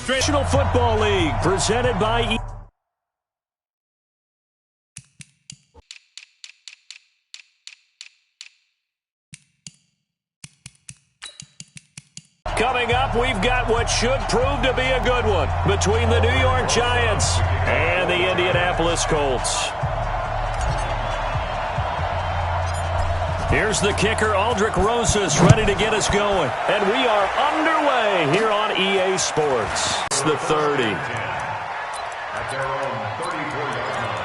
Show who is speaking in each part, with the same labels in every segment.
Speaker 1: National Football League, presented by Coming up, we've got what should prove to be a good one between the New York Giants and the Indianapolis Colts. Here's the kicker, Aldrich Rosas, ready to get us going. And we are underway here on EA Sports. It's the 30.
Speaker 2: At their own 34-yard line.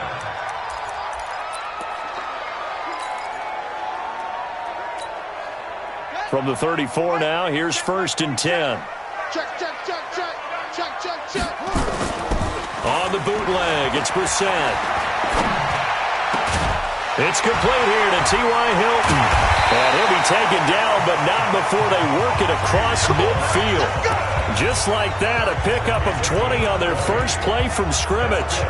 Speaker 1: From the 34 now, here's 1st and 10.
Speaker 3: Check.
Speaker 1: On the bootleg, it's Brissett. It's complete here to T.Y. Hilton. And he'll be taken down, but not before they work it across midfield. Just like that, a pickup of 20 on their first play from scrimmage.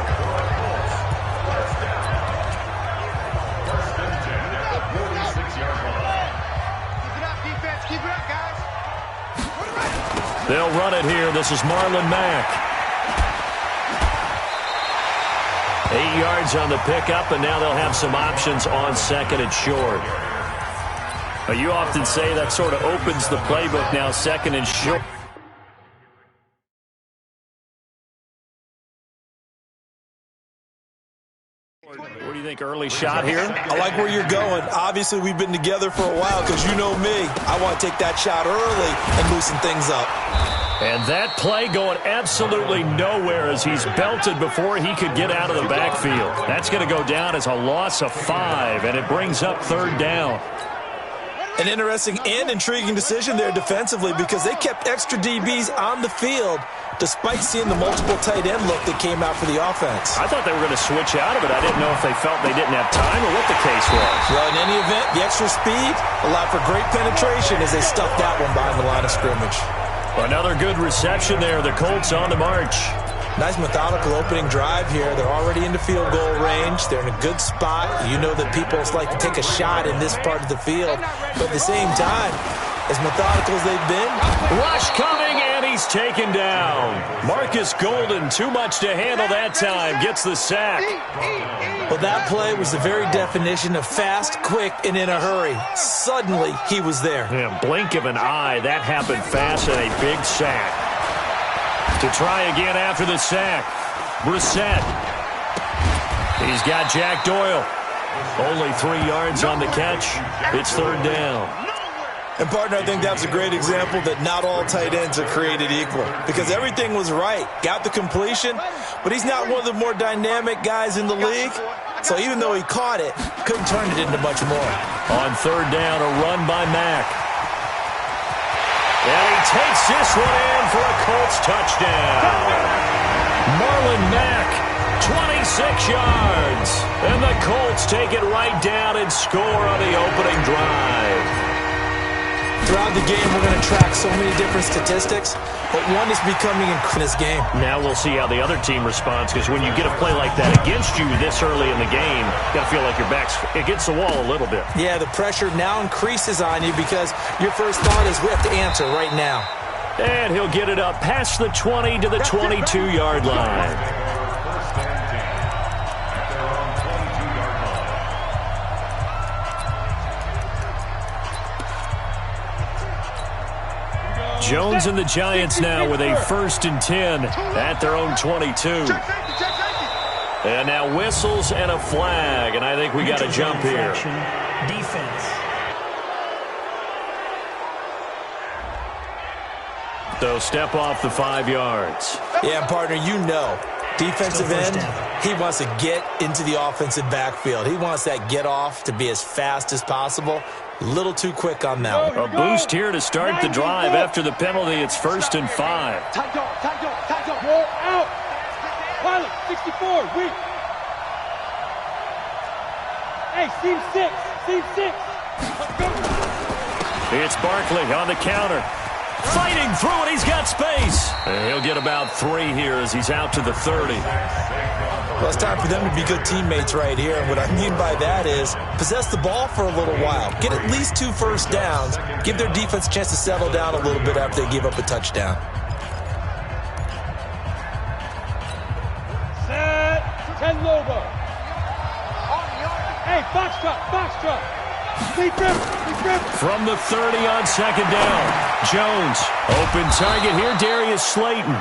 Speaker 1: They'll run it here. This is Marlon Mack. 8 yards on the pickup, and now they'll have some options on 2nd and short. You often say that sort of opens the playbook now, 2nd and short. What do you think, early shot here?
Speaker 4: I like where you're going. Obviously, we've been together for a while because you know me. I want to take that shot early and loosen things up.
Speaker 1: And that play going absolutely nowhere as he's belted before he could get out of the backfield. That's going to go down as a loss of 5, and it brings up 3rd down.
Speaker 4: An interesting and intriguing decision there defensively because they kept extra DBs on the field despite seeing the multiple tight end look that came out for the offense.
Speaker 1: I thought they were going to switch out of it. I didn't know if they felt they didn't have time or what the case was.
Speaker 4: Well, in any event, the extra speed allowed for great penetration as they stuffed that one behind the line of scrimmage.
Speaker 1: Another good reception there. The Colts on the march.
Speaker 4: Nice methodical opening drive here. They're already into field goal range. They're in a good spot. You know that people like to take a shot in this part of the field. But at the same time, as methodical as they've been.
Speaker 1: Rush coming, and he's taken down. Marcus Golden, too much to handle that time. Gets the sack.
Speaker 4: Well, that play was the very definition of fast, quick, and in a hurry. Suddenly, he was there.
Speaker 1: Yeah, blink of an eye. That happened fast, and a big sack. To try again after the sack. Brissett. He's got Jack Doyle. Only 3 yards on the catch. It's 3rd down.
Speaker 4: And, partner, I think that was a great example that not all tight ends are created equal because everything was right. Got the completion, but he's not one of the more dynamic guys in the league. So even though he caught it, couldn't turn it into much more.
Speaker 1: On 3rd down, a run by Mack. And he takes this one in for a Colts touchdown. Marlon Mack, 26 yards. And the Colts take it right down and score on the opening drive.
Speaker 4: Throughout the game, we're going to track so many different statistics, but one is becoming in this game.
Speaker 1: Now we'll see how the other team responds, because when you get a play like that against you this early in the game, you got to feel like your back's against the wall a little bit.
Speaker 4: Yeah, the pressure now increases on you because your first thought is we have to answer right now.
Speaker 1: And he'll get it up past the 20 to the 22-yard line. Jones and the Giants now with a 1st and 10 at their own 22. And now whistles and a flag, and I think we got a jump here.
Speaker 5: Defense.
Speaker 1: So step off the 5 yards.
Speaker 4: Yeah, partner, you know, defensive end, he wants to get into the offensive backfield. He wants that get off to be as fast as possible. A little too quick on that one.
Speaker 1: A boost here to start the drive after the penalty. It's 1st and 5.
Speaker 3: Roll out. Pilot, 64, weak. Hey, seam 6.
Speaker 1: It's Barkley on the counter. Fighting through it, he's got space. And he'll get about 3 here as he's out to the 30.
Speaker 4: Well, it's time for them to be good teammates right here. And what I mean by that is possess the ball for a little while. Get at least 2 first downs. Give their defense a chance to settle down a little bit after they give up a touchdown.
Speaker 3: Head logo. Hey, foxtrot. Lead dribble.
Speaker 1: From the 30 on second down. Jones, open target here, Darius Slayton.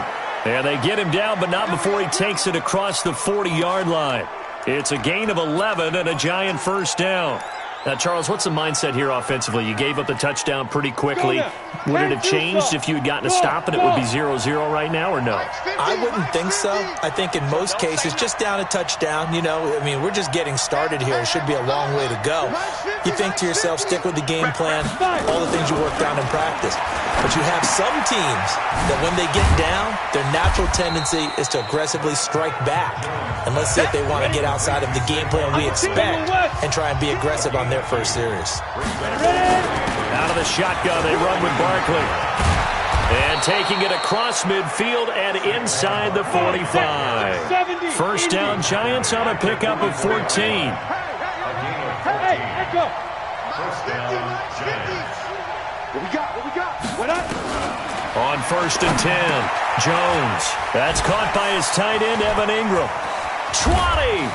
Speaker 1: And they get him down, but not before he takes it across the 40-yard line. It's a gain of 11 and a Giant first down. Now, Charles, what's the mindset here offensively? You gave up the touchdown pretty quickly. Would it have changed if you had gotten a stop and it would be 0-0 right now, or no?
Speaker 4: I wouldn't think so. I think in most cases, just down a touchdown, you know, I mean, we're just getting started here. It should be a long way to go. You think to yourself, stick with the game plan, all the things you worked on in practice. But you have some teams that when they get down, their natural tendency is to aggressively strike back. And let's see if they want to get outside of the game plan we expect and try and be aggressive on their first series.
Speaker 1: Out of the shotgun, they run with Barkley. And taking it across midfield and inside the 45. First down, Giants on a pickup of 14.
Speaker 3: Hey, echo.
Speaker 2: First down, Giants.
Speaker 3: What we got? What up?
Speaker 1: On first and 10, Jones. That's caught by his tight end, Evan Ingram. 20.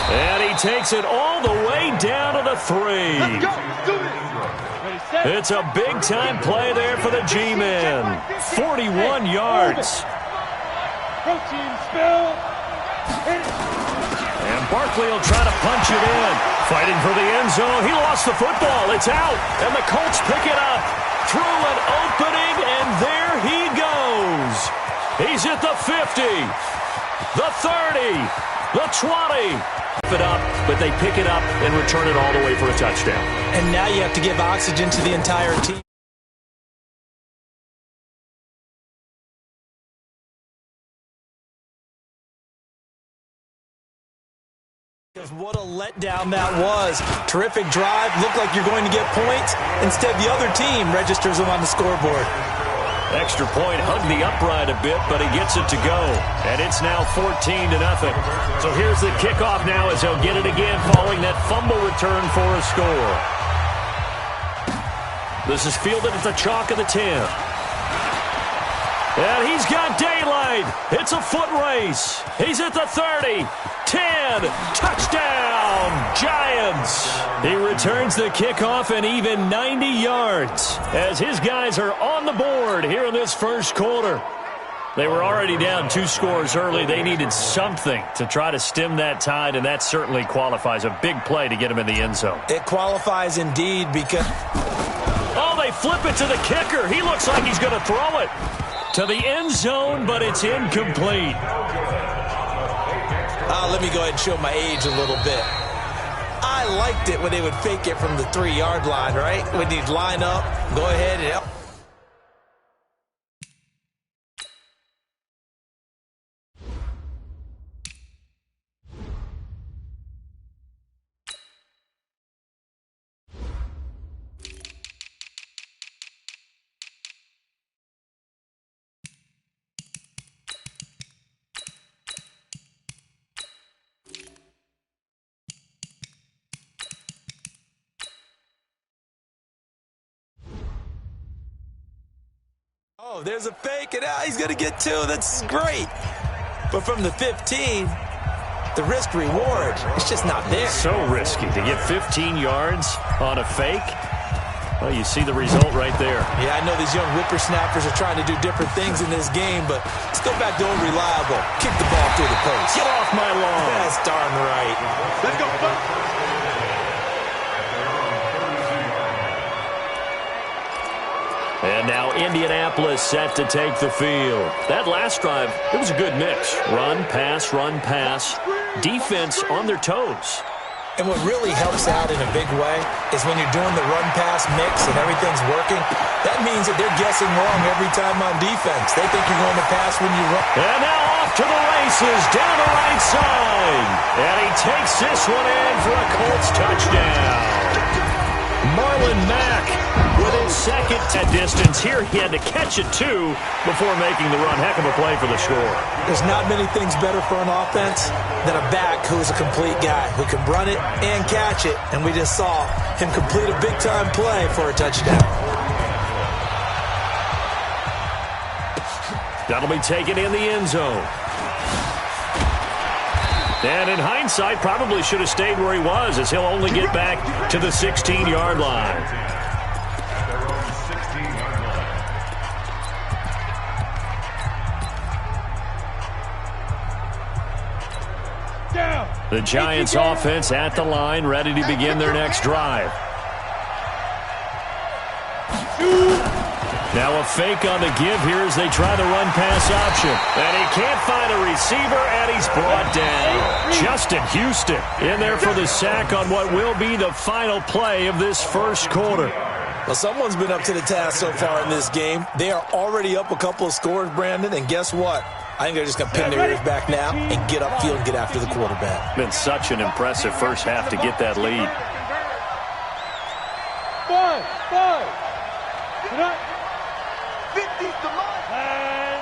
Speaker 1: And he takes it all the way down to the 3.
Speaker 3: Let's go. Do it.
Speaker 1: It's a big-time play there for the G-men. 41 yards.
Speaker 3: Protein spill.
Speaker 1: And Barkley will try to punch it in. Fighting for the end zone. He lost the football. It's out. And the Colts pick it up. Through an opening, and there he goes. He's at the 50, the 30, the 20. It up, but they pick it up and return it all the way for a touchdown.
Speaker 4: And now you have to give oxygen to the entire team. What a letdown that was. Terrific drive. Looked like you're going to get points. Instead, the other team registers them on the scoreboard.
Speaker 1: Extra point, hugged the upright a bit, but he gets it to go. And it's now 14-0. So here's the kickoff now as they'll get it again following that fumble return for a score. This is fielded at the chalk of the 10. And he's got daylight. It's a foot race. He's at the 30. 10. Touchdown, Giants. He returns the kickoff and even 90 yards as his guys are on the board here in this first quarter. They were already down 2 scores early. They needed something to try to stem that tide, and that certainly qualifies. A big play to get him in the end zone.
Speaker 4: It qualifies indeed because...
Speaker 1: Oh, they flip it to the kicker. He looks like he's going to throw it to the end zone, but it's incomplete.
Speaker 4: Let me go ahead and show my age a little bit. I liked it when they would fake it from the 3-yard line, right? When you'd line up, go ahead and... Oh, there's a fake, and he's going to get 2. That's great. But from the 15, the risk-reward, it's just not there.
Speaker 1: So risky to get 15 yards on a fake. Well, you see the result right there.
Speaker 4: Yeah, I know these young whippersnappers are trying to do different things in this game, but let's go back to old reliable. Kick the ball through the post.
Speaker 1: Get off my lawn.
Speaker 4: That's darn right.
Speaker 3: Let's go.
Speaker 1: And now Indianapolis set to take the field. That last drive, it was a good mix. Run, pass, defense on their toes.
Speaker 4: And what really helps out in a big way is when you're doing the run-pass mix and everything's working, that means that they're guessing wrong every time on defense. They think you're going to pass when you run.
Speaker 1: And now off to the races, down the right side. And he takes this one in for a Colts touchdown. Marlon Mack with his second at distance. Here he had to catch it, too, before making the run. Heck of a play for the score.
Speaker 4: There's not many things better for an offense than a back who is a complete guy, who can run it and catch it. And we just saw him complete a big-time play for a touchdown.
Speaker 1: That'll be taken in the end zone. And in hindsight, probably should have stayed where he was, as he'll only get back to the 16-yard line. The Giants offense at the line, ready to begin their next drive. Now a fake on the give here as they try the run-pass option. And he can't find a receiver, and he's brought down. Justin Houston in there for the sack on what will be the final play of this first quarter.
Speaker 4: Well, someone's been up to the task so far in this game. They are already up a couple of scores, Brandon, and guess what? I think they're just going to pin their ears back now and get upfield and get after the quarterback.
Speaker 1: Been such an impressive first half to get that lead.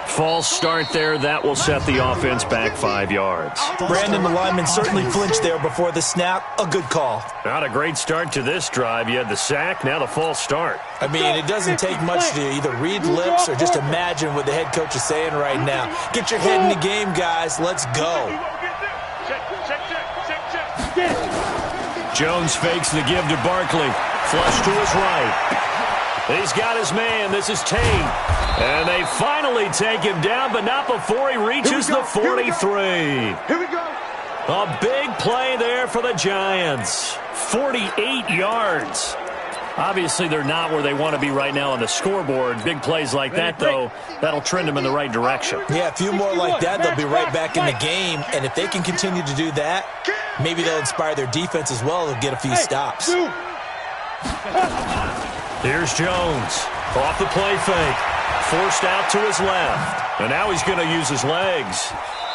Speaker 1: False start there. That will set the offense back 5 yards.
Speaker 4: Brandon, the lineman certainly flinched there before the snap. A good call.
Speaker 1: Not a great start to this drive. You had the sack, now the false start.
Speaker 4: I mean, it doesn't take much to either read lips or just imagine what the head coach is saying right now. Get your head in the game, guys. Let's go.
Speaker 1: Jones fakes the give to Barkley. Flush to his right. He's got his man. This is Tate. And they finally take him down, but not before he reaches the 43.
Speaker 3: Here we go.
Speaker 1: A big play there for the Giants. 48 yards. Obviously, they're not where they want to be right now on the scoreboard. Big plays like that, though, that'll trend them in the right direction.
Speaker 4: Yeah, a few more like that, they'll be right back in the game. And if they can continue to do that, maybe they'll inspire their defense as well. They'll get a few stops.
Speaker 1: Here's Jones. Off the play fake. Forced out to his left. And now he's going to use his legs.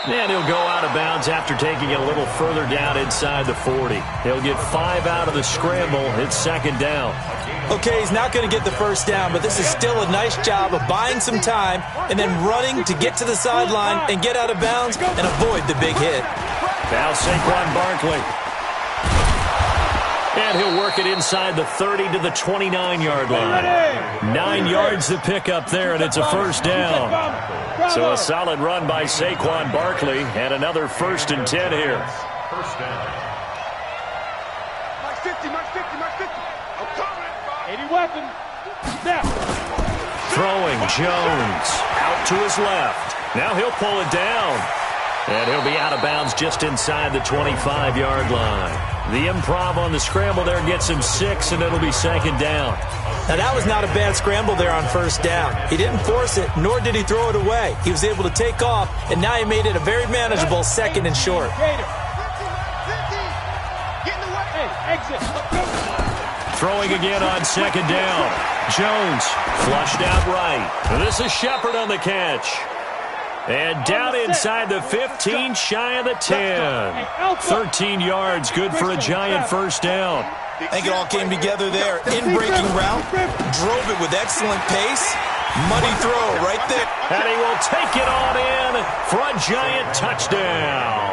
Speaker 1: And he'll go out of bounds after taking it a little further down inside the 40. He'll get 5 out of the scramble. It's second down.
Speaker 4: Okay, he's not going to get the first down, but this is still a nice job of buying some time and then running to get to the sideline and get out of bounds and avoid the big hit.
Speaker 1: Now Saquon Barkley. And he'll work it inside the 30 to the 29-yard line. 9 yards to pick up there, and it's a first down. So a solid run by Saquon Barkley, and another 1st and 10 here.
Speaker 2: First down.
Speaker 3: Mark 50, Mark 50, Mark 50. I'm coming. 80 weapon. Snap.
Speaker 1: Throwing Jones out to his left. Now he'll pull it down. And he'll be out of bounds just inside the 25-yard line. The improv on the scramble there gets him 6, and it'll be second down.
Speaker 4: Now, that was not a bad scramble there on first down. He didn't force it, nor did he throw it away. He was able to take off, and now he made it a very manageable 2nd and short.
Speaker 1: Throwing again on second down. Jones flushed out right. And this is Shepard on the catch. And down inside the 15, shy of the 10. 13 yards, good for a Giant first down.
Speaker 4: I think it all came together there. In-breaking route, drove it with excellent pace. Money throw right there.
Speaker 1: And he will take it on in for a Giant touchdown.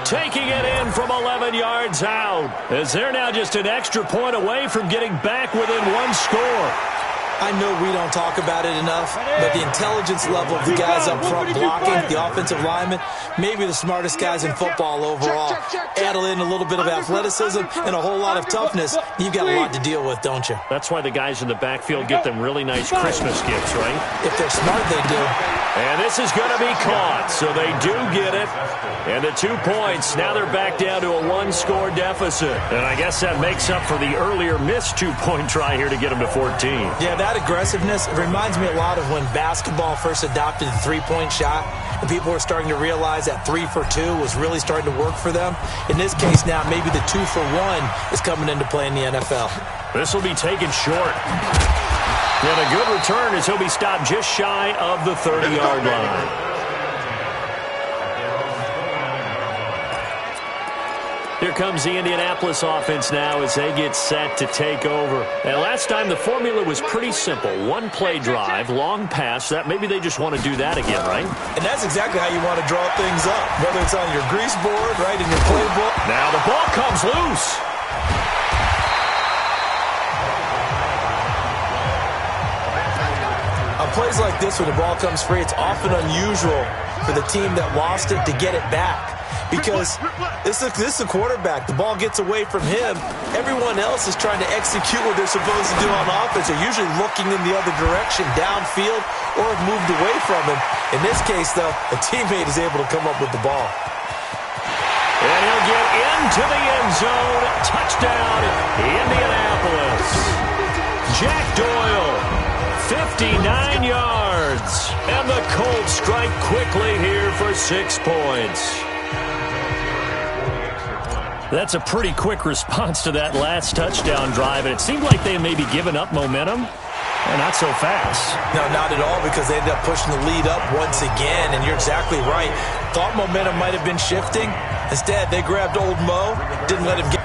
Speaker 1: Taking it in from 11 yards out, as they're now just an extra point away from getting back within 1 score.
Speaker 4: I know we don't talk about it enough, but the intelligence level of the guys up front blocking, the offensive linemen, maybe the smartest guys in football overall. Add in a little bit of athleticism and a whole lot of toughness, you've got a lot to deal with, don't you?
Speaker 1: That's why the guys in the backfield get them really nice Christmas gifts, right?
Speaker 4: If they're smart, they do.
Speaker 1: And this is going to be caught, so they do get it. And the 2 points, now they're back down to a 1-score deficit. And I guess that makes up for the earlier missed 2-point try here to get them to 14.
Speaker 4: Yeah, that aggressiveness, it reminds me a lot of when basketball first adopted the 3-point shot, and people were starting to realize that 3 for 2 was really starting to work for them. In this case now, maybe the 2 for 1 is coming into play in the NFL.
Speaker 1: This will be taken short. And a good return as he'll be stopped just shy of the 30-yard line. Here comes the Indianapolis offense now as they get set to take over. And last time the formula was pretty simple. 1-play drive, long pass. That maybe they just want to do that again, right?
Speaker 4: And that's exactly how you want to draw things up, whether it's on your grease board, right, in your playbook.
Speaker 1: Now the ball comes loose.
Speaker 4: On plays like this, when the ball comes free, it's often unusual for the team that lost it to get it back. because this is a quarterback. The ball gets away from him. Everyone else is trying to execute what they're supposed to do on offense. They're usually looking in the other direction, downfield, or have moved away from him. In this case, though, a teammate is able to come up with the ball.
Speaker 1: And he'll get into the end zone. Touchdown, Indianapolis. Jack Doyle, 59 yards. And the Colts strike quickly here for 6 points. That's a pretty quick response to that last touchdown drive. And it seemed like they may be giving up momentum. And not so fast.
Speaker 4: No, not at all, because they ended up pushing the lead up once again. And you're exactly right. Thought momentum might have been shifting. Instead, they grabbed old Mo. Didn't let him get...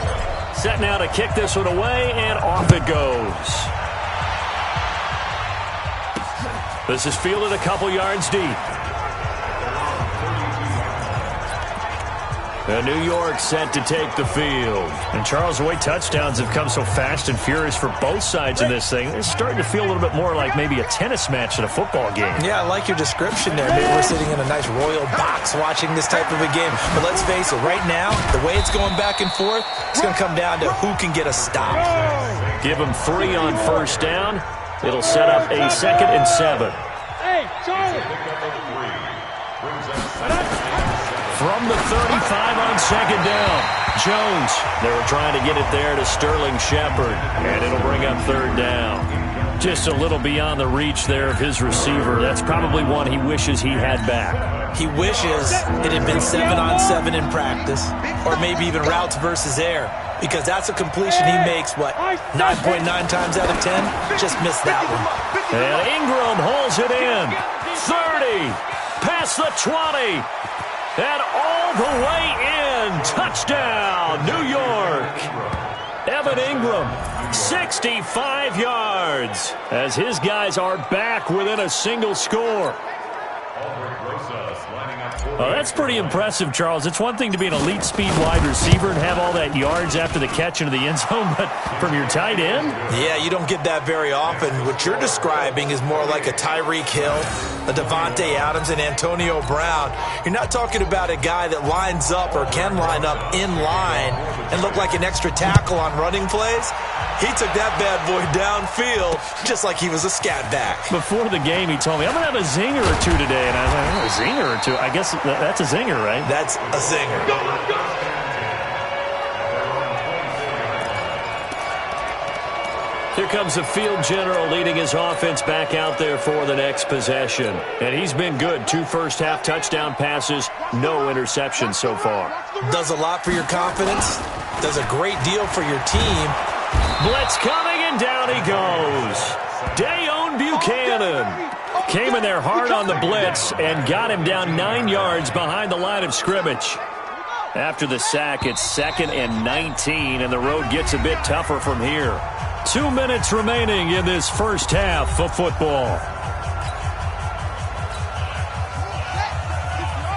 Speaker 1: Set now to kick this one away, and off it goes. This is fielded a couple yards deep. And New York set to take the field. And Charles, the way touchdowns have come so fast and furious for both sides in this thing, it's starting to feel a little bit more like maybe a tennis match at a football game.
Speaker 4: Yeah, I like your description there. Maybe we're sitting in a nice royal box watching this type of a game. But let's face it, right now, the way it's going back and forth, it's going to come down to who can get a stop.
Speaker 1: Give them 3 on first down. It'll set up a 2nd and 7.
Speaker 3: Hey, Charlie!
Speaker 1: From the 35 on 2nd down. Jones. They were trying to get it there to Sterling Shepard. And it'll bring up 3rd down. Just a little beyond the reach there of his receiver. That's probably one he wishes he had back.
Speaker 4: He wishes it had been 7-on-7 in practice. Or maybe even routes versus air. Because that's a completion he makes, 9.9 times out of 10? Just missed that one.
Speaker 1: And Ingram holds it in. 30. Past the 20. And all the way in. Touchdown, New York. Evan Ingram, 65 yards. As his guys are back within a single score. That's pretty impressive, Charles. It's one thing to be an elite speed wide receiver and have all that yards after the catch into the end zone, but from your tight end?
Speaker 4: Yeah, you don't get that very often. What you're describing is more like a Tyreek Hill, a Devontae Adams, and Antonio Brown. You're not talking about a guy that lines up or can line up in line and look like an extra tackle on running plays. He took that bad boy downfield just like he was a scat back. Before
Speaker 1: the game, he told me, I'm going to have a zinger or two today. And I was like, oh, a zinger or two? I guess that's a zinger, right?
Speaker 4: That's a zinger.
Speaker 1: Here comes the field general leading his offense back out there for the next possession. And he's been good. 2 first-half touchdown passes, no interceptions so far.
Speaker 4: Does a lot for your confidence. Does a great deal for your team.
Speaker 1: Blitz coming, and down he goes. Dayon Buchanan came in there hard on the blitz and got him down 9 yards behind the line of scrimmage. After the sack, it's 2nd and 19, and the road gets a bit tougher from here. 2 minutes remaining in this first half of football.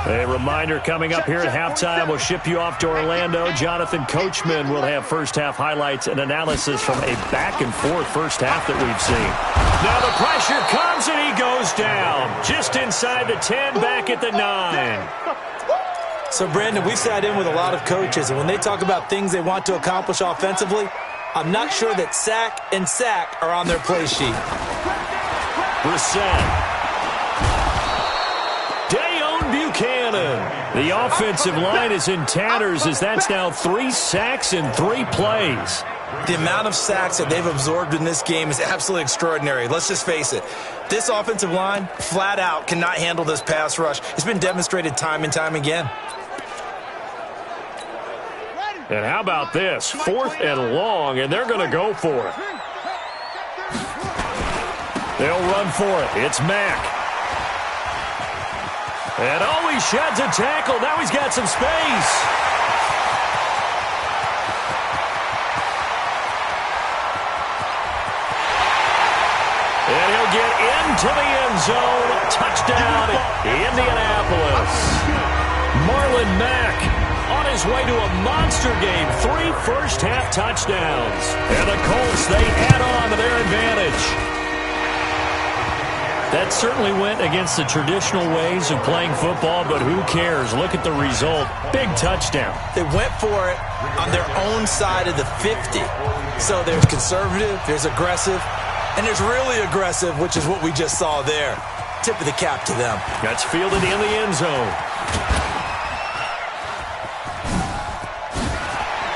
Speaker 1: A reminder coming up here at halftime. We'll ship you off to Orlando. Jonathan Coachman will have first-half highlights and analysis from a back-and-forth first half that we've seen. Now the pressure comes, and he goes down. Just inside the 10, back at the 9.
Speaker 4: So, Brandon, we've sat in with a lot of coaches, and when they talk about things they want to accomplish offensively, I'm not sure that sack and sack are on their play sheet.
Speaker 1: Brissett. Buchanan. The offensive line is in tatters as that's now 3 sacks in 3 plays.
Speaker 4: The amount of sacks that they've absorbed in this game is absolutely extraordinary. Let's just face it. This offensive line, flat out, cannot handle this pass rush. It's been demonstrated time and time again.
Speaker 1: And how about this? 4th and long, and they're going to go for it. They'll run for it. It's Mack. And he sheds a tackle. Now he's got some space. And he'll get into the end zone. Touchdown, Indianapolis. Marlon Mack on his way to a monster game. 3 first-half touchdowns. And the Colts, they add on to their advantage. That certainly went against the traditional ways of playing football, but who cares? Look at the result. Big touchdown.
Speaker 4: They went for it on their own side of the 50. So there's conservative, there's aggressive, and there's really aggressive, which is what we just saw there. Tip of the cap to them.
Speaker 1: That's fielded in the end zone.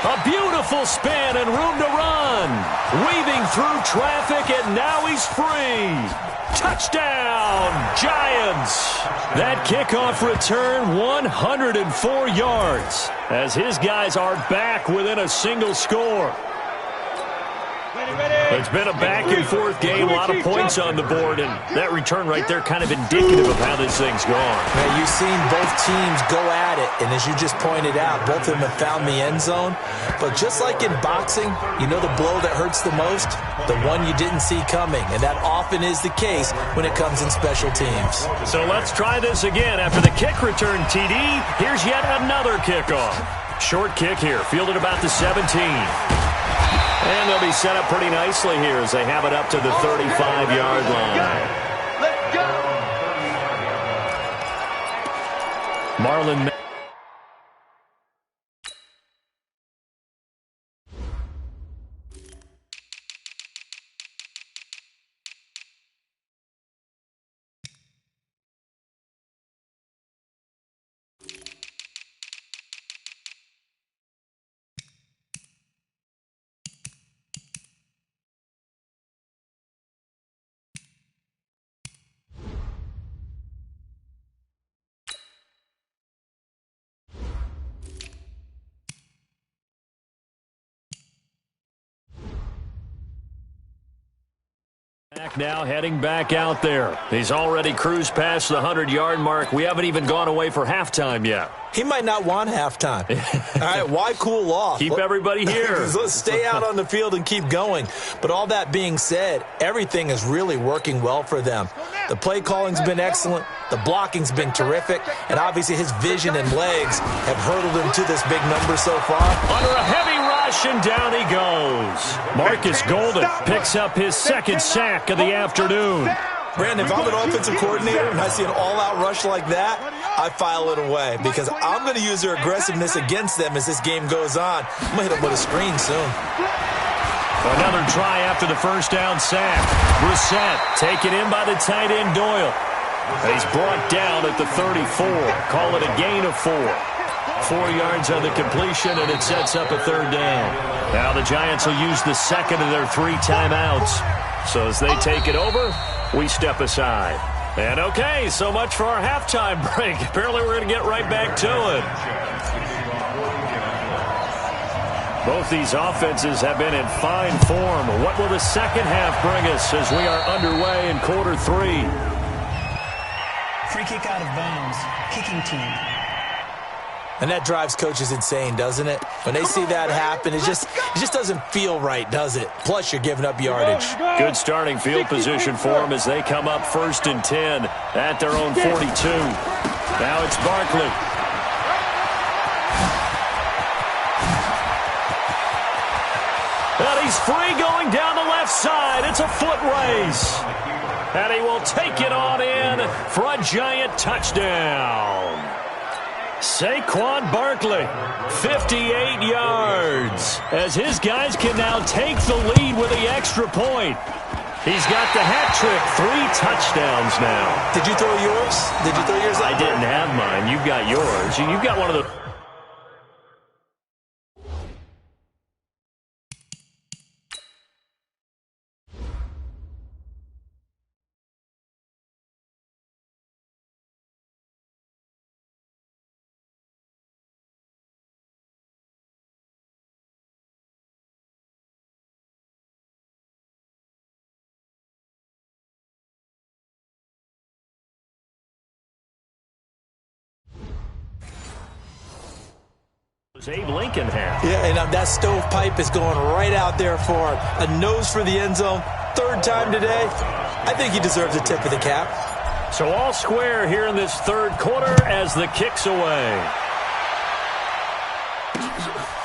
Speaker 1: A beautiful spin and room to run. Weaving through traffic, and now he's free. Touchdown, Giants. That kickoff return, 104 yards, as his guys are back within a single score. It's been a back-and-forth game, a lot of points on the board, and that return right there kind of indicative of how this thing's gone.
Speaker 4: Man, you've seen both teams go at it, and as you just pointed out, both of them have found the end zone. But just like in boxing, you know the blow that hurts the most? The one you didn't see coming, and that often is the case when it comes in special teams.
Speaker 1: So let's try this again. After the kick return, TD, here's yet another kickoff. Short kick here, fielded about the 17. And they'll be set up pretty nicely here as they have it up to the 35-yard line.
Speaker 2: Let's go.
Speaker 1: Marlon. Now heading back out there. He's already cruised past the 100-yard mark. We haven't even gone away for halftime yet.
Speaker 4: He might not want halftime. All right, why cool off?
Speaker 1: Keep everybody here.
Speaker 4: Let's stay out on the field and keep going. But all that being said, everything is really working well for them. The play calling's been excellent. The blocking's been terrific. And obviously his vision and legs have hurdled him to this big number so far.
Speaker 1: Under a heavy rush, and down he goes. Marcus Golden picks up his second sack of the afternoon.
Speaker 4: Brandon, if I'm an offensive coordinator and I see an all-out rush like that, I file it away because I'm going to use their aggressiveness against them as this game goes on. I'm going to hit them with a screen soon.
Speaker 1: Another try after the first down sack. Brissett taken in by the tight end Doyle. He's brought down at the 34. Call it a gain of 4. 4 yards on the completion, and it sets up a third down. Now the Giants will use the second of their 3 timeouts. So as they take it over, we step aside. And okay, so much for our halftime break. Apparently we're going to get right back to it. Both these offenses have been in fine form. What will the second half bring us as we are underway in quarter 3?
Speaker 5: Free kick out of bounds. Kicking team.
Speaker 4: And that drives coaches insane, doesn't it? When they see that happen, it just doesn't feel right, does it? Plus, you're giving up yardage.
Speaker 1: Good starting field position for them as they come up 1st and 10 at their own 42. Now it's Barkley. And he's free going down the left side. It's a foot race. And he will take it on in for a Giant touchdown. Saquon Barkley, 58 yards, as his guys can now take the lead with the extra point. He's got the hat trick, 3 touchdowns now.
Speaker 4: Did you throw yours? Did you throw yours?
Speaker 1: I didn't have mine. You've got yours. You've got one of the... Abe Lincoln had.
Speaker 4: Yeah, and that stovepipe is going right out there for a nose for the end zone. 3rd time today. I think he deserves a tip of the cap.
Speaker 1: So all square here in this 3rd quarter as the kick's away.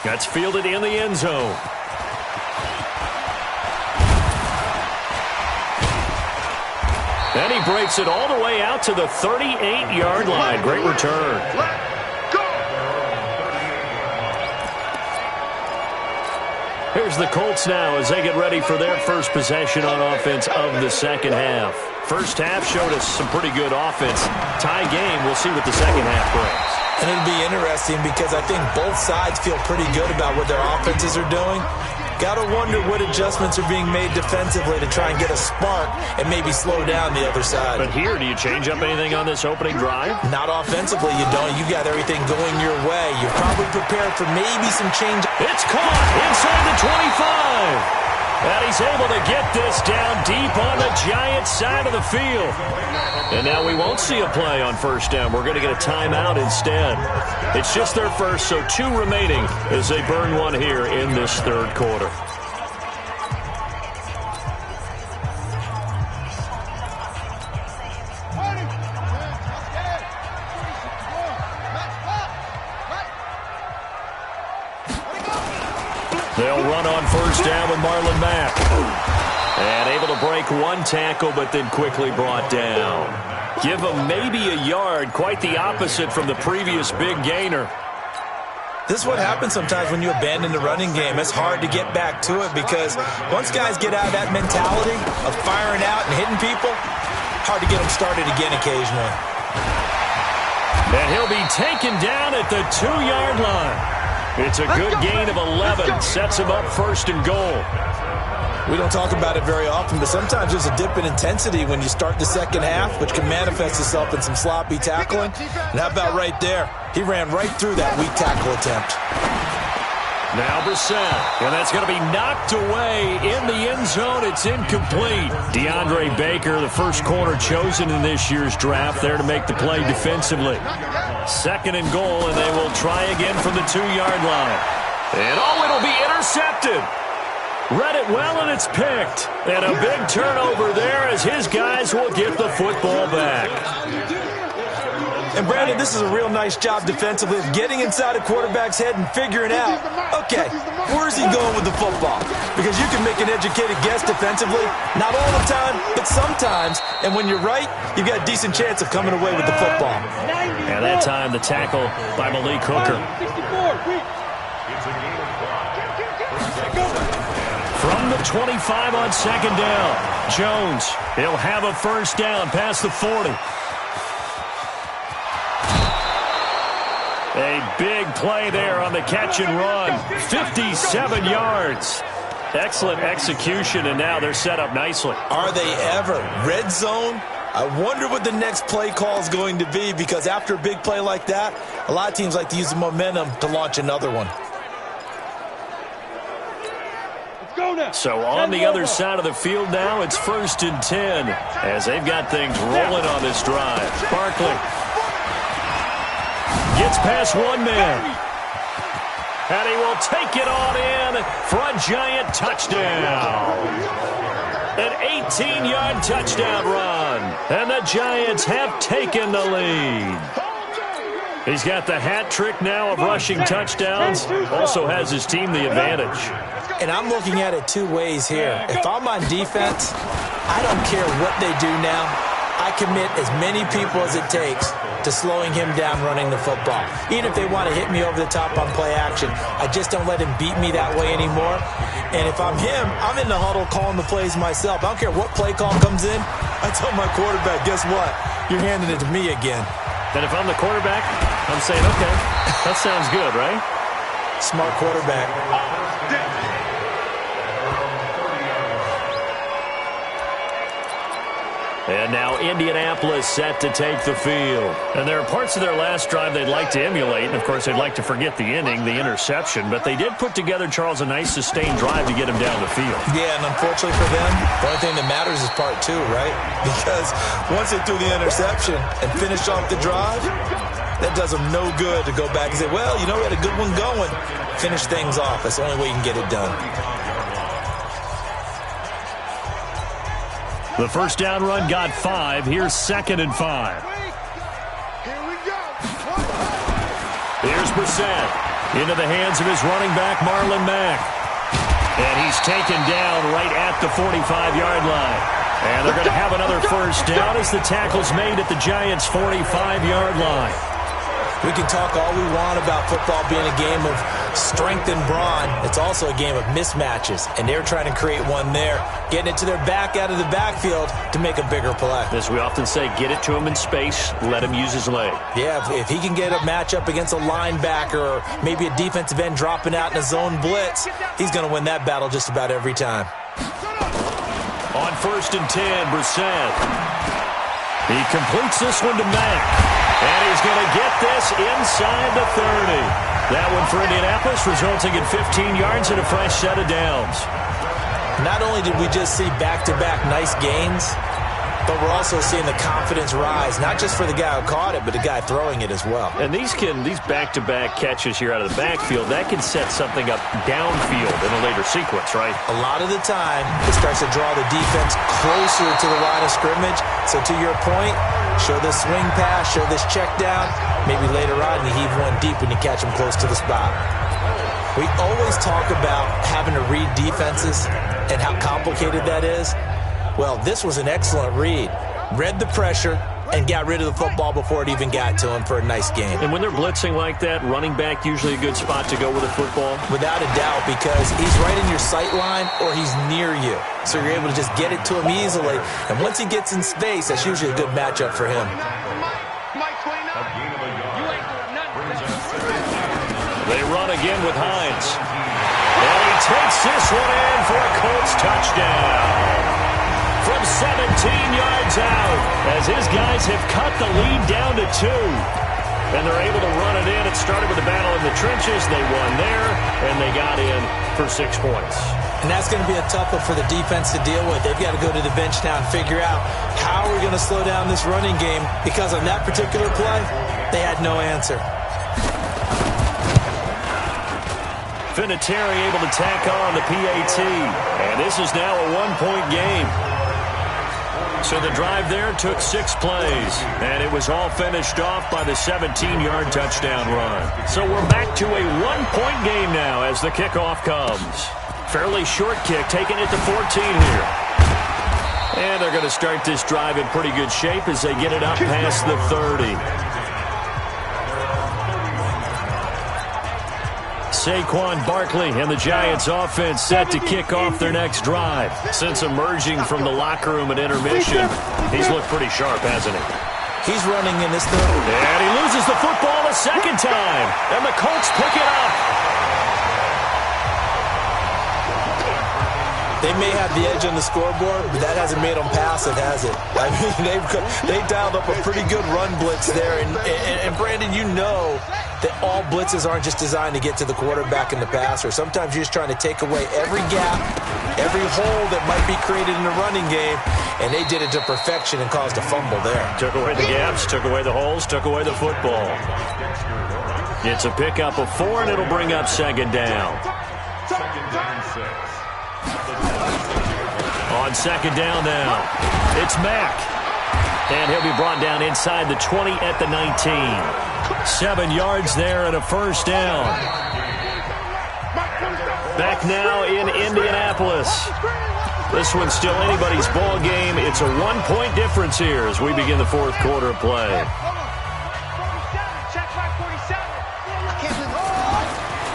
Speaker 1: That's fielded in the end zone. And he breaks it all the way out to the 38-yard line. Great return. Here's the Colts now as they get ready for their first possession on offense of the second half. First half showed us some pretty good offense. Tie game, we'll see what the second half brings.
Speaker 4: And it'll be interesting because I think both sides feel pretty good about what their offenses are doing. Got to wonder what adjustments are being made defensively to try and get a spark and maybe slow down the other side.
Speaker 1: But here, do you change up anything on this opening drive?
Speaker 4: Not offensively, you don't. You got everything going your way. You're probably prepared for maybe some change.
Speaker 1: It's caught inside the 25. And he's able to get this down deep on the Giants side of the field. And now we won't see a play on first down. We're going to get a timeout instead. It's just their first, so 2 remaining as they burn one here in this third quarter. They'll run on first down with Marlon Mack. And able to break one tackle, but then quickly brought down. Give him maybe a yard, quite the opposite from the previous big gainer.
Speaker 4: This is what happens sometimes when you abandon the running game. It's hard to get back to it because once guys get out of that mentality of firing out and hitting people, hard to get them started again occasionally.
Speaker 1: And he'll be taken down at the 2-yard line. It's a good gain of 11. Sets him up first and goal.
Speaker 4: We don't talk about it very often, but sometimes there's a dip in intensity when you start the second half, which can manifest itself in some sloppy tackling. And how about right there? He ran right through that weak tackle attempt.
Speaker 1: Now Brissett, and that's going to be knocked away in the end zone. It's incomplete. DeAndre Baker, the first corner chosen in this year's draft, there to make the play defensively. Second and goal, and they will try again from the 2-yard line. And it'll be intercepted. Read it well, and it's picked. And a big turnover there as his guys will get the football back.
Speaker 4: And, Brandon, this is a real nice job defensively of getting inside a quarterback's head and figuring out, okay, where's he going with the football? Because you can make an educated guess defensively, not all the time, but sometimes. And when you're right, you've got a decent chance of coming away with the football.
Speaker 1: And that time, the tackle by Malik Hooker. From the 25 on second down, Jones, he'll have a first down past the 40. A big play there on the catch and run. 57 yards. Excellent execution, and now they're set up nicely.
Speaker 4: Are they ever? Red zone? I wonder what the next play call is going to be, because after a big play like that, a lot of teams like to use the momentum to launch another one.
Speaker 1: So on the other side of the field now, it's 1st and 10 as they've got things rolling on this drive. Barkley gets past one man. And he will take it on in for a Giant touchdown. An 18-yard touchdown run. And the Giants have taken the lead. He's got the hat trick now of rushing touchdowns. Also has his team the advantage.
Speaker 4: And I'm looking at it 2 ways here. If I'm on defense, I don't care what they do now. I commit as many people as it takes to slowing him down running the football. Even if they want to hit me over the top on play action, I just don't let him beat me that way anymore. And if I'm him, I'm in the huddle calling the plays myself. I don't care what play call comes in. I tell my quarterback, guess what? You're handing it to me again.
Speaker 1: Then if I'm the quarterback, I'm saying, okay, that sounds good, right?
Speaker 4: Smart quarterback.
Speaker 1: And now Indianapolis set to take the field. And there are parts of their last drive they'd like to emulate. And, of course, they'd like to forget the inning, the interception. But they did put together, Charles, a nice sustained drive to get him down the field.
Speaker 4: Yeah, and unfortunately for them, the only thing that matters is part 2, right? Because once they threw the interception and finished off the drive, that does them no good to go back and say, well, you know, we had a good one going. Finish things off. That's the only way you can get it done.
Speaker 1: The first down run got 5. Here's 2nd and 5.
Speaker 3: Here we go.
Speaker 1: Here's Brissett into the hands of his running back, Marlon Mack. And he's taken down right at the 45-yard line. And they're going to have another first down as the tackle's made at the Giants' 45-yard line.
Speaker 4: We can talk all we want about football being a game of strength and brawn. It's also a game of mismatches, and they're trying to create one there, getting it to their back out of the backfield to make a bigger play.
Speaker 1: As we often say, get it to him in space, let him use his leg.
Speaker 4: Yeah, if he can get a matchup against a linebacker or maybe a defensive end dropping out in a zone blitz, he's going to win that battle just about every time.
Speaker 1: On 1st and 10, Brissett. He completes this one to Mack. And he's going to get this inside the 30. That one for Indianapolis, resulting in 15 yards and a fresh set of downs.
Speaker 4: Not only did we just see back-to-back nice gains, but we're also seeing the confidence rise, not just for the guy who caught it, but the guy throwing it as well.
Speaker 1: And these back-to-back catches here out of the backfield, that can set something up downfield in a later sequence, right?
Speaker 4: A lot of the time, it starts to draw the defense closer to the line of scrimmage. So to your point, show this swing pass, show this check down. Maybe later on you heave one deep when you catch them close to the spot. We always talk about having to read defenses and how complicated that is. Well, this was an excellent read. Read the pressure and got rid of the football before it even got to him for a nice game.
Speaker 1: And when they're blitzing like that, running back usually a good spot to go with the football?
Speaker 4: Without a doubt, because he's right in your sight line or he's near you. So you're able to just get it to him easily. And once he gets in space, that's usually a good matchup for him.
Speaker 1: They run again with Hines. And he takes this one in for a Colts touchdown. From 17 yards out, as his guys have cut the lead down to 2. And they're able to run it in. It started with a battle in the trenches. They won there, and they got in for 6 points.
Speaker 4: And that's going to be a tough one for the defense to deal with. They've got to go to the bench now and figure out how we're going to slow down this running game, because on that particular play, they had no answer.
Speaker 1: Vinatieri able to tack on the PAT. And this is now a 1-point game. So the drive there took 6 plays, and it was all finished off by the 17-yard touchdown run. So we're back to a 1-point game now as the kickoff comes. Fairly short kick, taking it to 14 here. And they're going to start this drive in pretty good shape as they get it up past the 30. Saquon Barkley and the Giants offense set to kick off their next drive. Since emerging from the locker room at intermission, he's looked pretty sharp, hasn't he?
Speaker 4: He's running in this third.
Speaker 1: And he loses the football a second time. And the Colts pick it up.
Speaker 4: They may have the edge on the scoreboard, but that hasn't made them pass it, has it? I mean, they dialed up a pretty good run blitz there. And Brandon, you know that all blitzes aren't just designed to get to the quarterback and the passer. Sometimes you're just trying to take away every gap, every hole that might be created in the running game, and they did it to perfection and caused a fumble there.
Speaker 1: Took away the gaps, took away the holes, took away the football. It's a pickup of 4, and it'll bring up second down. On second down now, it's Mack. And he'll be brought down inside the 20 at the 19. 7 yards there and a first down. Back now in Indianapolis. This one's still anybody's ball game. It's a 1-point difference here as we begin the fourth quarter of play.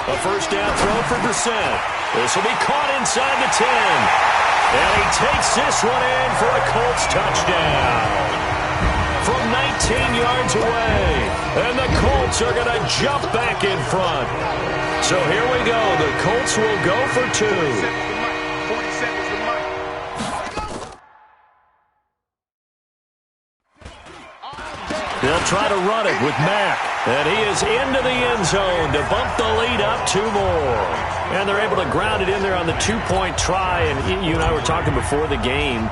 Speaker 1: A first down throw for Brissett. This will be caught inside the 10. And he takes this one in for a Colts touchdown. From 19 yards away. And the Colts are going to jump back in front. So here we go. The Colts will go for 2. They'll try to run it with Mack. And he is into the end zone to bump the lead up 2 more. And they're able to ground it in there on the 2-point try. And you and I were talking before the game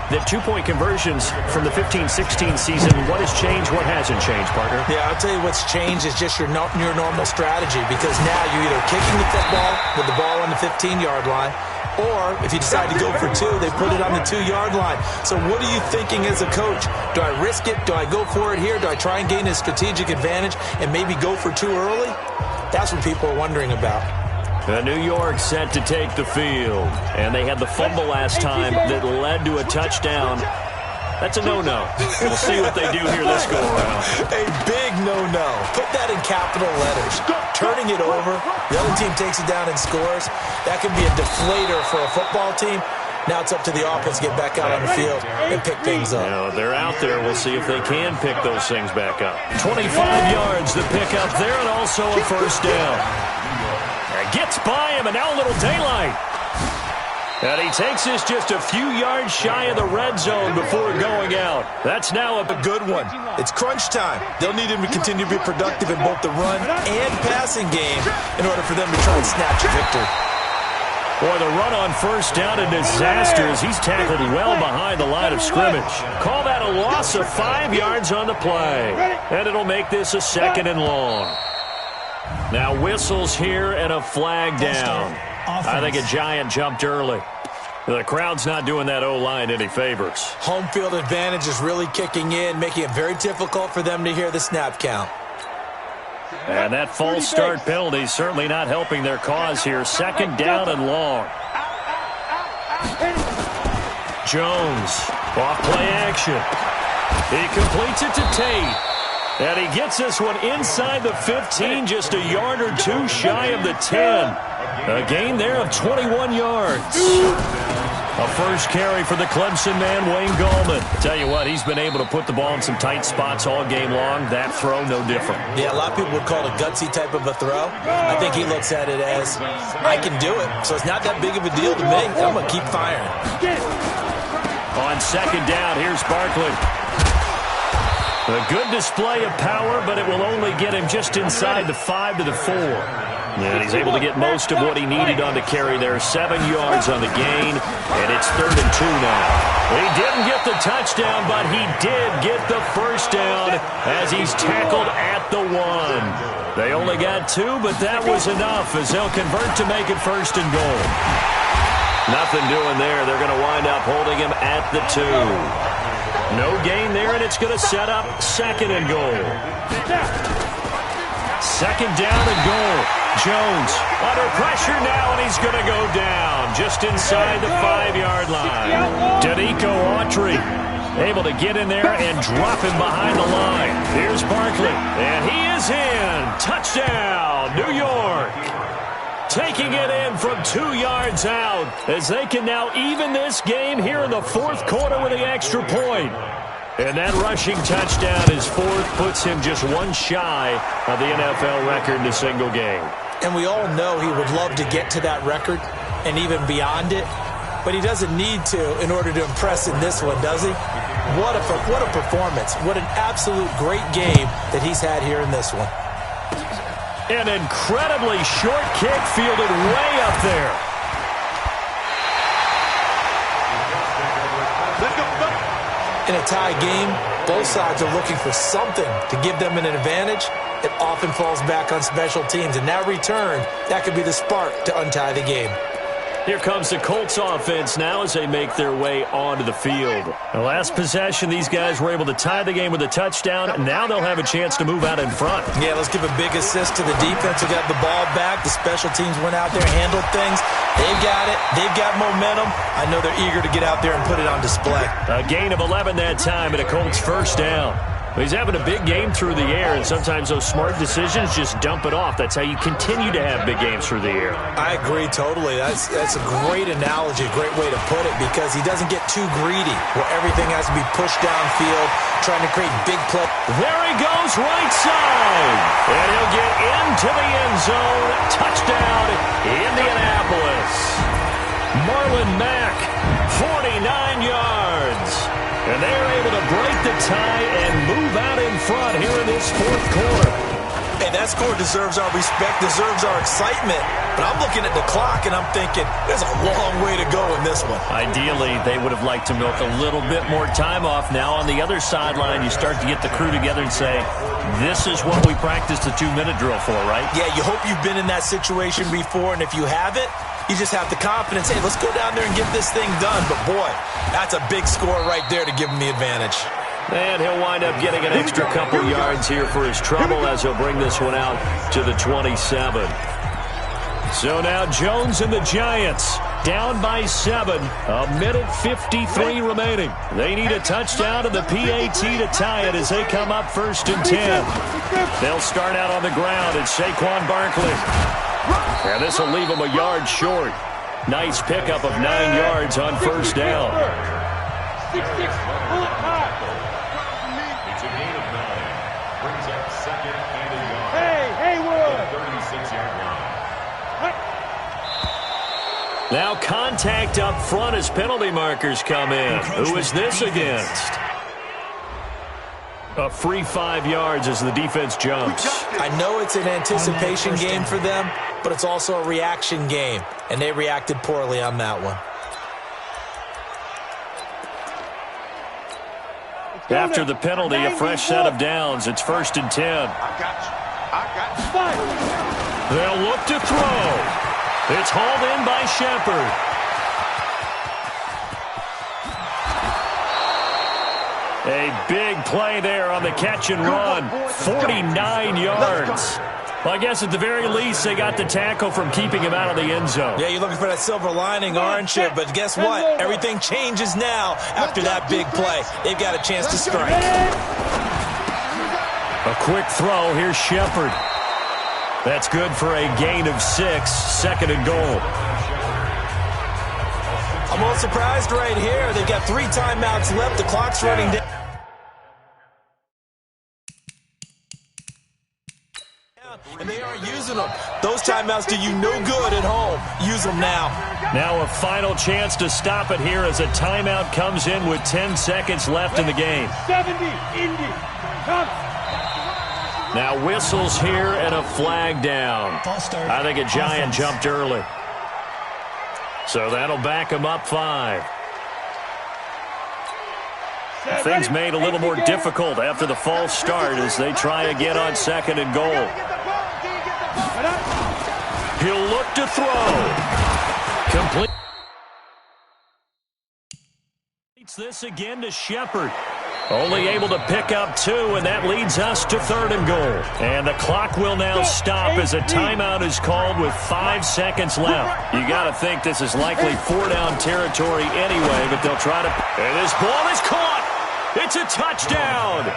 Speaker 1: that 2-point conversions from the 15-16 season, what has changed, what hasn't changed, partner?
Speaker 4: Yeah, I'll tell you what's changed is just your normal strategy, because now you're either kicking the football with the ball on the 15-yard line, or if you decide to go for 2, they put it on the 2-yard line. So what are you thinking as a coach? Do I risk it? Do I go for it here? Do I try and gain a strategic advantage and maybe go for 2 early? That's what people are wondering about.
Speaker 1: New York set to take the field. And they had the fumble last time that led to a touchdown. That's a no-no. We'll see what they do here this go-around.
Speaker 4: A big no-no. Put that in capital letters. Turning it over, the other team takes it down and scores. That can be a deflator for a football team. Now it's up to the offense to get back out on the field and pick things up.
Speaker 1: Now, they're out there. We'll see if they can pick those things back up. 25 yards to pick up there, and also a first down. Gets by him, and now a little daylight. And he takes this just a few yards shy of the red zone before going out. That's now a
Speaker 4: good one. It's crunch time. They'll need him to continue to be productive in both the run and passing game in order for them to try and snatch a victory.
Speaker 1: Boy, the run on first down, a disaster as he's tackled well behind the line of scrimmage. Call that a loss of 5 yards on the play. And it'll make this a second and long. Now whistles here and a flag down. I think a Giant jumped early. The crowd's not doing that O-line any favors.
Speaker 4: Home field advantage is really kicking in, making it very difficult for them to hear the snap count.
Speaker 1: And that false start penalty is certainly not helping their cause here. Second down and long. Jones, off play action. He completes it to Tate. And he gets this one inside the 15, just a yard or two shy of the 10. A gain there of 21 yards. A first carry for the Clemson man, Wayne Gallman. Tell you what, he's been able to put the ball in some tight spots all game long. That throw, no different.
Speaker 4: Yeah, a lot of people would call it a gutsy type of a throw. I think he looks at it as, I can do it, so it's not that big of a deal to me. I'm going to keep firing.
Speaker 1: On second down, here's Barkley. A good display of power, but it will only get him just inside the 5 to the 4. And he's able to get most of what he needed on the carry there. 7 yards on the gain, and it's 3rd and 2 now. He didn't get the touchdown, but he did get the first down as he's tackled at the 1. They only got 2, but that was enough as they'll convert to make it 1st and goal. Nothing doing there. They're going to wind up holding him at the 2. No gain there, and it's going to set up 2nd and goal. 2nd down and goal. Jones under pressure now, and he's going to go down just inside the 5-yard line. Danico Autry able to get in there and drop him behind the line. Here's Barkley, and he is in. Touchdown, New York. Taking it in from 2 yards out as they can now even this game here in the 4th quarter with the extra point. And that rushing touchdown is 4th, puts him just one shy of the NFL record in a single game.
Speaker 4: And we all know he would love to get to that record and even beyond it, but he doesn't need to in order to impress in this one, does he? What a performance. What an absolute great game that he's had here in this one.
Speaker 1: An incredibly short kick fielded way up there.
Speaker 4: In a tie game, both sides are looking for something to give them an advantage. It often falls back on special teams, and that return, that could be the spark to untie the game.
Speaker 1: Here comes the Colts offense now as they make their way onto the field. The last possession, these guys were able to tie the game with a touchdown. Now they'll have a chance to move out in front.
Speaker 4: Yeah, let's give a big assist to the defense who got the ball back. The special teams went out there, handled things. They've got it. They've got momentum. I know they're eager to get out there and put it on display.
Speaker 1: A gain of 11 that time and a Colts first down. He's having a big game through the air, and sometimes those smart decisions just dump it off. That's how you continue to have big games through the air.
Speaker 4: I agree totally. That's a great analogy, a great way to put it, because he doesn't get too greedy where everything has to be pushed downfield, trying to create big play.
Speaker 1: There he goes, right side. And he'll get into the end zone. Touchdown, Indianapolis. Marlon Mack, 49 yards. And they're able to break the tie and move out in front here in this 4th quarter.
Speaker 4: Hey, that score deserves our respect, deserves our excitement. But I'm looking at the clock, and I'm thinking, there's a long way to go in this one.
Speaker 1: Ideally, they would have liked to milk a little bit more time off. Now on the other sideline, you start to get the crew together and say, this is what we practiced the 2-minute drill for, right?
Speaker 4: Yeah, you hope you've been in that situation before, and if you haven't, you just have the confidence, hey, let's go down there and get this thing done. But, boy, that's a big score right there to give him the advantage.
Speaker 1: And he'll wind up getting an extra couple yards here for his trouble as he'll bring this one out to the 27. So now Jones and the Giants down by 7. 1:53 remaining. They need a touchdown and the PAT to tie it as they come up 1st and 10. They'll start out on the ground. It's Saquon Barkley. And this will leave them a yard short. Nice pickup of 9 yards on 1st down.
Speaker 3: 6-6, pull it high.
Speaker 6: It's a gain of 9. Brings up 2nd and a yard.
Speaker 3: Hey, Haywood.
Speaker 6: 36-yard line.
Speaker 1: Now contact up front as penalty markers come in. Who is this against? A free 5 yards as the defense jumps.
Speaker 4: I know it's an anticipation game for them, but it's also a reaction game, and they reacted poorly on that one.
Speaker 1: After the penalty, a fresh set of downs. It's 1st and 10.
Speaker 3: I got you.
Speaker 1: They'll look to throw. It's hauled in by Shepard. A big play there on the catch and run. 49 yards. Well, I guess at the very least, they got the tackle from keeping him out of the end zone.
Speaker 4: Yeah, you're looking for that silver lining, aren't you? But guess what? Everything changes now after that big play. They've got a chance to strike.
Speaker 1: A quick throw. Here's Shepard. That's good for a gain of 6. 2nd and goal.
Speaker 4: I'm a little surprised right here. They've got 3 timeouts left. The clock's running down. And they aren't using them. Those timeouts do you no good at home. Use them now.
Speaker 1: Now a final chance to stop it here as a timeout comes in with 10 seconds left in the game.
Speaker 3: 70, Indy. Come.
Speaker 1: Now whistles here and a flag down. I think a Giant jumped early. So that'll back him up 5. Things made a little more difficult after the false start as they try again on 2nd and goal. He'll look to throw. Complete. This again to Shepard. Only able to pick up 2, and that leads us to 3rd and goal. And the clock will now stop as a timeout is called with 5 seconds left. You got to think this is likely 4-down territory anyway, but they'll try to. And this ball is caught. It's a touchdown.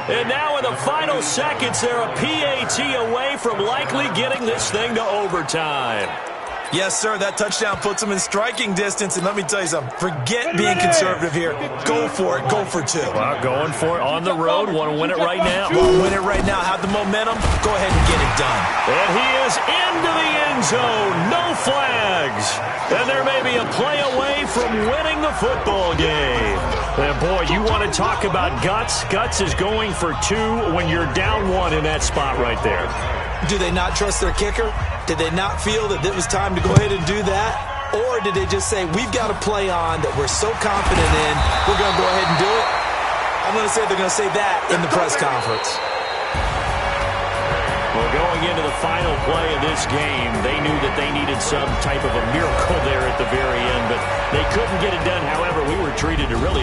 Speaker 1: And now in the final seconds, they're a PAT away from likely getting this thing to overtime.
Speaker 4: Yes, sir, that touchdown puts them in striking distance, and let me tell you something. Forget being conservative here. Go for it. Go for 2.
Speaker 1: Well, going for it on the road. Want to win it right now.
Speaker 4: Want to win it right now. Have the momentum. Go ahead and get it done.
Speaker 1: And he is into the end zone. No flags. And there may be a play away from winning the football game. And boy, you want to talk about guts. Guts is going for 2 when you're down 1 in that spot right there.
Speaker 4: Do they not trust their kicker? Did they not feel that it was time to go ahead and do that? Or did they just say, we've got a play on that we're so confident in, we're going to go ahead and do it? I'm going to say they're going to say that in the press conference.
Speaker 1: Well, going into the final play of this game, they knew that they needed some type of a miracle there at the very end, but they couldn't get it done. However, we were treated to really